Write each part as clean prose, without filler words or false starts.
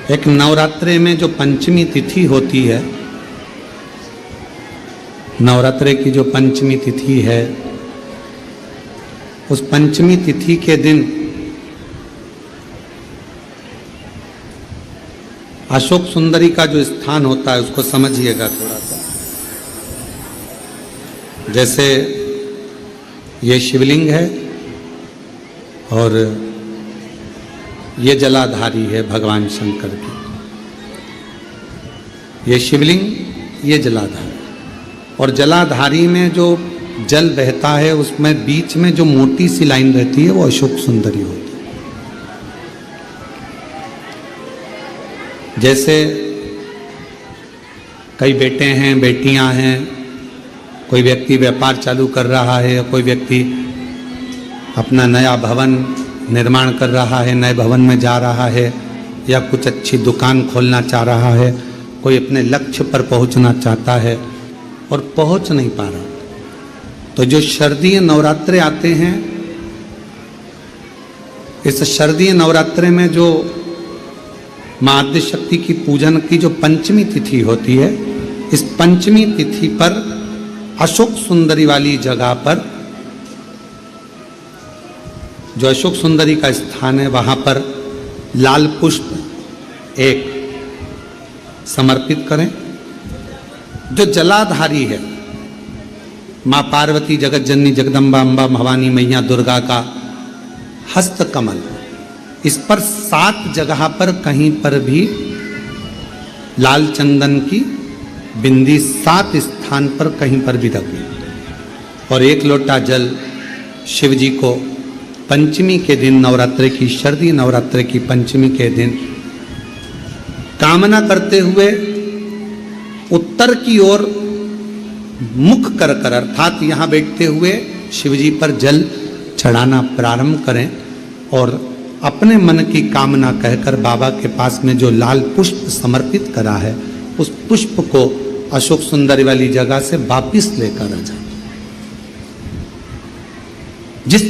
एक नवरात्रे में जो पंचमी तिथि होती है, नवरात्रे की जो पंचमी तिथि है, उस पंचमी तिथि के दिन अशोक सुंदरी का जो स्थान होता है उसको समझिएगा थोड़ा सा। जैसे ये शिवलिंग है और ये जलाधारी है भगवान शंकर की। ये शिवलिंग, ये जलाधारी, और जलाधारी में जो जल बहता है उसमें बीच में जो मोटी सी लाइन रहती है वो अशोक सुंदरी होती है। जैसे कई बेटे हैं, बेटियां हैं, कोई व्यक्ति व्यापार चालू कर रहा है, कोई व्यक्ति अपना नया भवन निर्माण कर रहा है, नए भवन में जा रहा है, या कुछ अच्छी दुकान खोलना चाह रहा है, कोई अपने लक्ष्य पर पहुंचना चाहता है और पहुंच नहीं पा रहा, तो जो शारदीय नवरात्रे आते हैं, इस शारदीय नवरात्रे में जो मां आद्य शक्ति की पूजन की जो पंचमी तिथि होती है, इस पंचमी तिथि पर अशोक सुंदरी वाली जगह पर, जो अशोक सुंदरी का स्थान है, वहां पर लाल पुष्प एक समर्पित करें। जो जलाधारी है, मां पार्वती, जगत जननी, जगदम्बा, अम्बा, भवानी, मैया दुर्गा का हस्त कमल, इस पर 7 जगह पर कहीं पर भी लाल चंदन की बिंदी 7 स्थान पर कहीं पर भी रखनी, और 1 लोटा जल शिव जी को पंचमी के दिन, नवरात्रि की, शारदीय नवरात्रि की पंचमी के दिन कामना करते हुए उत्तर की ओर मुख कर कर, अर्थात यहाँ बैठते हुए शिव जी पर जल चढ़ाना प्रारंभ करें और अपने मन की कामना कहकर बाबा के पास में जो लाल पुष्प समर्पित करा है, उस पुष्प को अशोक सुंदरी वाली जगह से वापिस लेकर आ जाए। जिस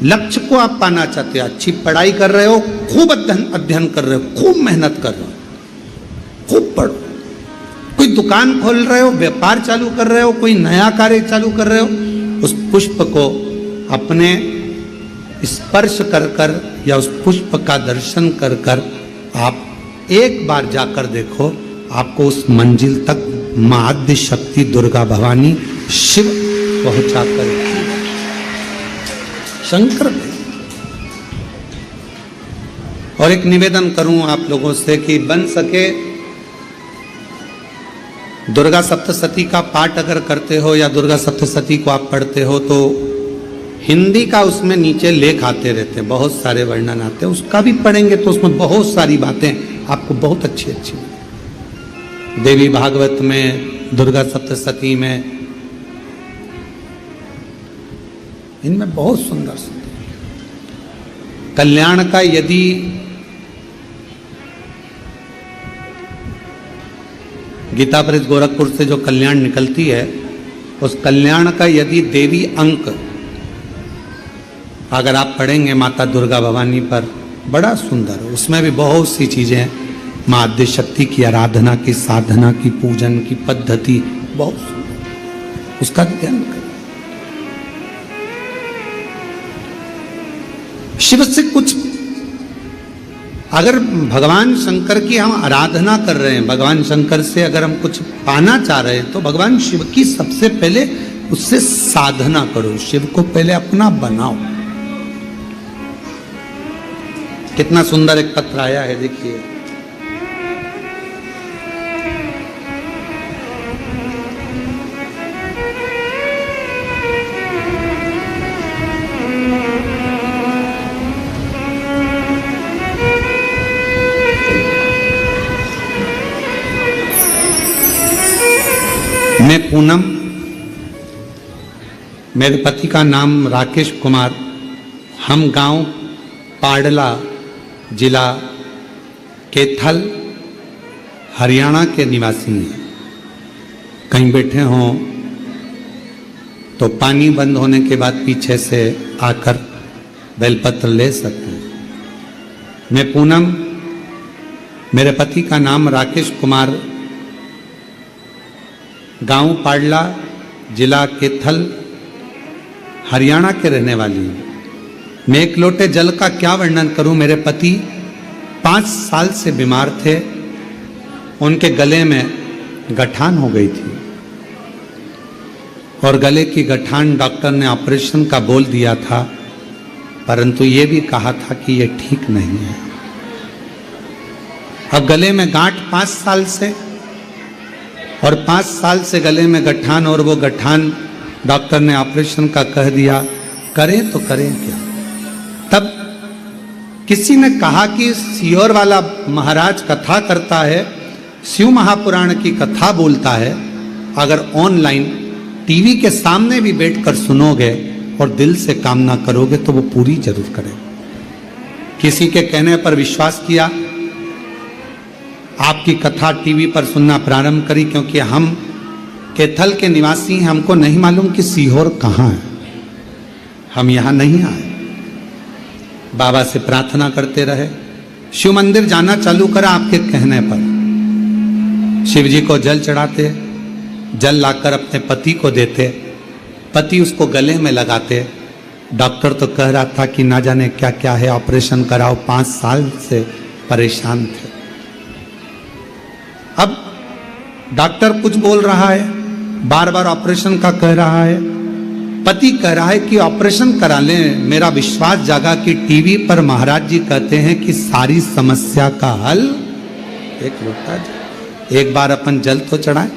लक्ष्य को आप पाना चाहते हो, अच्छी पढ़ाई कर रहे हो, खूब अध्ययन कर रहे हो, खूब मेहनत कर रहे हो, खूब पढ़ो, कोई दुकान खोल रहे हो, व्यापार चालू कर रहे हो, कोई नया कार्य चालू कर रहे हो, उस पुष्प को अपने स्पर्श कर कर या उस पुष्प का दर्शन कर कर आप एक बार जाकर देखो, आपको उस मंजिल तक मां आद्य शक्ति दुर्गा भवानी शिव पहुंचा कर शंकर। और एक निवेदन करूं आप लोगों से कि बन सके दुर्गा सप्तशती का पाठ अगर करते हो या दुर्गा सप्तशती को आप पढ़ते हो तो हिंदी का उसमें नीचे लेख आते रहते हैं, बहुत सारे वर्णन आते हैं, उसका भी पढ़ेंगे तो उसमें बहुत सारी बातें आपको बहुत अच्छी अच्छी, देवी भागवत में, दुर्गा सप्तशती में, इनमें बहुत सुंदर सुंदर कल्याण का, यदि गीता प्रेस गोरखपुर से जो कल्याण निकलती है, उस कल्याण का यदि देवी अंक अगर आप पढ़ेंगे माता दुर्गा भवानी पर, बड़ा सुंदर, उसमें भी बहुत सी चीजें, मां आद्य शक्ति की आराधना की, साधना की, पूजन की पद्धति बहुत सुंदर, उसका ध्यान करें। शिव से कुछ, अगर भगवान शंकर की हम आराधना कर रहे हैं, भगवान शंकर से अगर हम कुछ पाना चाह रहे हैं, तो भगवान शिव की सबसे पहले उससे साधना करो, शिव को पहले अपना बनाओ। कितना सुंदर एक पत्र आया है, देखिए। मैं पूनम, मेरे पति का नाम राकेश कुमार, हम गांव पाडला, जिला कैथल, हरियाणा के निवासी हैं। कहीं बैठे हों तो पानी बंद होने के बाद पीछे से आकर बेलपत्र ले सकते हैं। मैं पूनम मेरे पति का नाम राकेश कुमार, गांव पाडला, जिला कैथल, हरियाणा के रहने वाली हूं। मैं एक लोटे जल का क्या वर्णन करूं। मेरे पति 5 साल से बीमार थे, उनके गले में गठान हो गई थी और गले की गठान डॉक्टर ने ऑपरेशन का बोल दिया था, परंतु ये भी कहा था कि ये ठीक नहीं है। अब गले में गांठ 5 साल से, और 5 साल से गले में गठान, और वो गठान डॉक्टर ने ऑपरेशन का कह दिया, करें तो करें क्या। तब किसी ने कहा कि सियोर वाला महाराज कथा करता है, शिव महापुराण की कथा बोलता है, अगर ऑनलाइन टीवी के सामने भी बैठकर सुनोगे और दिल से कामना करोगे तो वो पूरी जरूर करे। किसी के कहने पर विश्वास किया, आपकी कथा टीवी पर सुनना प्रारंभ करी, क्योंकि हम कैथल के निवासी हैं, हमको नहीं मालूम कि सीहोर कहाँ है, हम यहाँ नहीं आए। बाबा से प्रार्थना करते रहे, शिव मंदिर जाना चालू करा आपके कहने पर। शिव जी को जल चढ़ाते, जल लाकर अपने पति को देते, पति उसको गले में लगाते। डॉक्टर तो कह रहा था कि ना जाने क्या क्या है, ऑपरेशन कराओ, 5 साल से परेशान थे। अब डॉक्टर कुछ बोल रहा है, बार बार ऑपरेशन का कह रहा है, पति कह रहा है कि ऑपरेशन करा लें। मेरा विश्वास जागा कि टीवी पर महाराज जी कहते हैं कि सारी समस्या का हल एक लोटा जल। एक बार अपन जल तो चढ़ाएं।